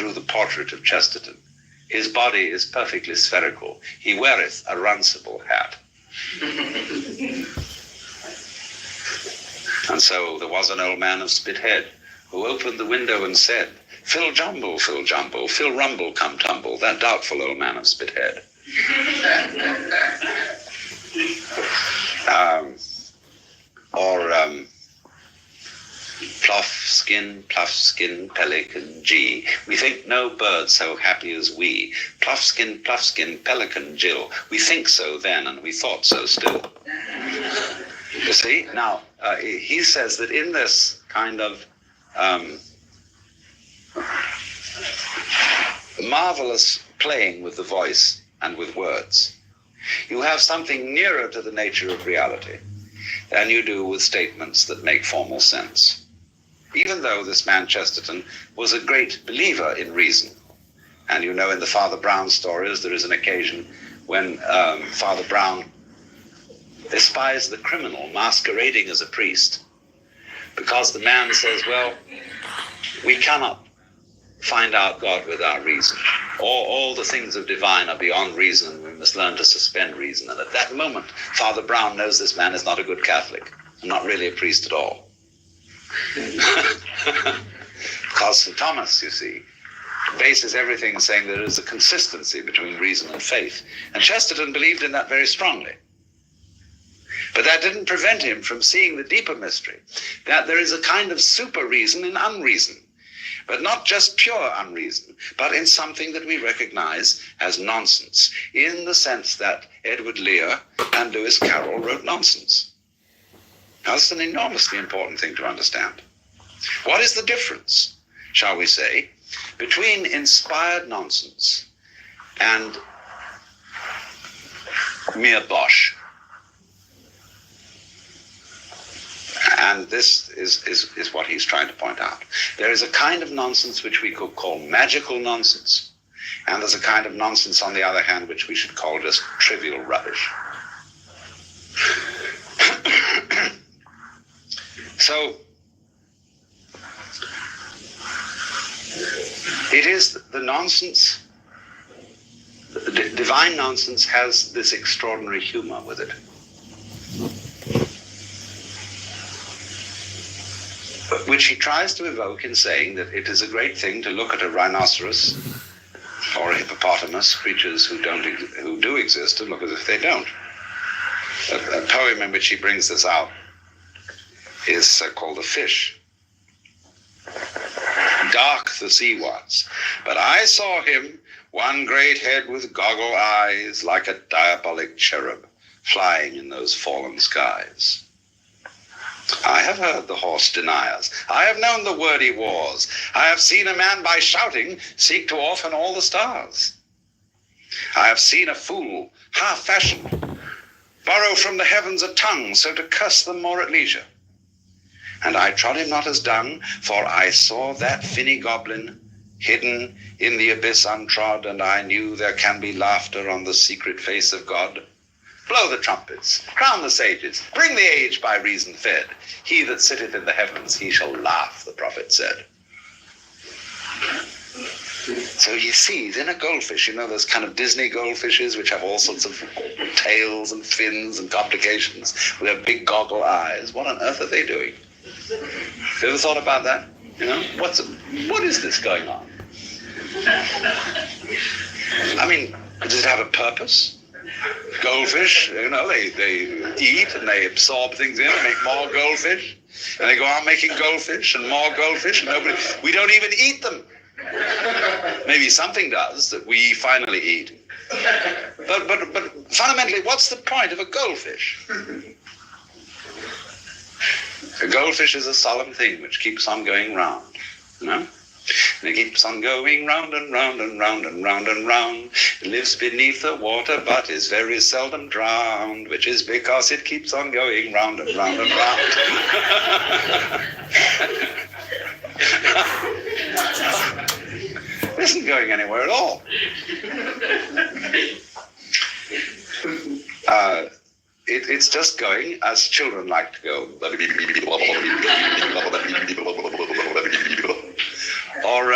drew the portrait of Chesterton. His body is perfectly spherical. He weareth a runcible hat. And so there was an old man of Spithead who opened the window and said, Fill jumble, fill rumble, come tumble, that doubtful old man of Spithead. Pluff skin, pelican, G. We think no bird so happy as we. Pluff skin, pelican, Jill. We think so then, and we thought so still. You see, now, he says that in this kind of marvelous playing with the voice and with words, you have something nearer to the nature of reality than you do with statements that make formal sense. Even though this man Chesterton was a great believer in reason, and you know in the Father Brown stories there is an occasion when Father Brown espies the criminal masquerading as a priest, because the man says, well, we cannot find out God with our reason. All the things of divine are beyond reason, and we must learn to suspend reason. And at that moment, Father Brown knows this man is not a good Catholic, and not really a priest at all. Because St. Thomas, you see, bases everything saying there is a consistency between reason and faith. And Chesterton believed in that very strongly. But that didn't prevent him from seeing the deeper mystery, that there is a kind of super reason in unreason. But not just pure unreason, but in something that we recognize as nonsense, in the sense that Edward Lear and Lewis Carroll wrote nonsense. Now, that's an enormously important thing to understand. What is the difference, shall we say, between inspired nonsense and mere bosh? And this is what he's trying to point out. There is a kind of nonsense which we could call magical nonsense, and there's a kind of nonsense, on the other hand, which we should call just trivial rubbish. So, it is the nonsense, the divine nonsense has this extraordinary humor with it. Which he tries to evoke in saying that it is a great thing to look at a rhinoceros or a hippopotamus, creatures who do exist, and look as if they don't. A poem in which he brings this out is called The Fish. Dark the sea was, but I saw him, one great head with goggle eyes, like a diabolic cherub, flying in those fallen skies. I have heard the horse deniers. I have known the wordy wars. I have seen a man by shouting seek to orphan all the stars. I have seen a fool, half-fashioned, borrow from the heavens a tongue, so to curse them more at leisure. And I trod him not as dung, for I saw that finny goblin hidden in the abyss untrod, and I knew there can be laughter on the secret face of God. Blow the trumpets, crown the sages, bring the age by reason fed. He that sitteth in the heavens, he shall laugh, the prophet said. So he sees in a goldfish, you know those kind of Disney goldfishes which have all sorts of tails and fins and complications with their big goggle eyes. What on earth are they doing? Have you ever thought about that? You know, what is this going on? I mean, does it have a purpose? Goldfish, you know, they eat and they absorb things in and make more goldfish. And they go on making goldfish and more goldfish, and we don't even eat them. Maybe something does that we finally eat. But fundamentally, what's the point of a goldfish? A goldfish is a solemn thing which keeps on going round, you know? And it keeps on going round and round and round and round and round. It lives beneath the water but is very seldom drowned, which is because it keeps on going round and round and round. It isn't going anywhere at all. It's just going as children like to go. Or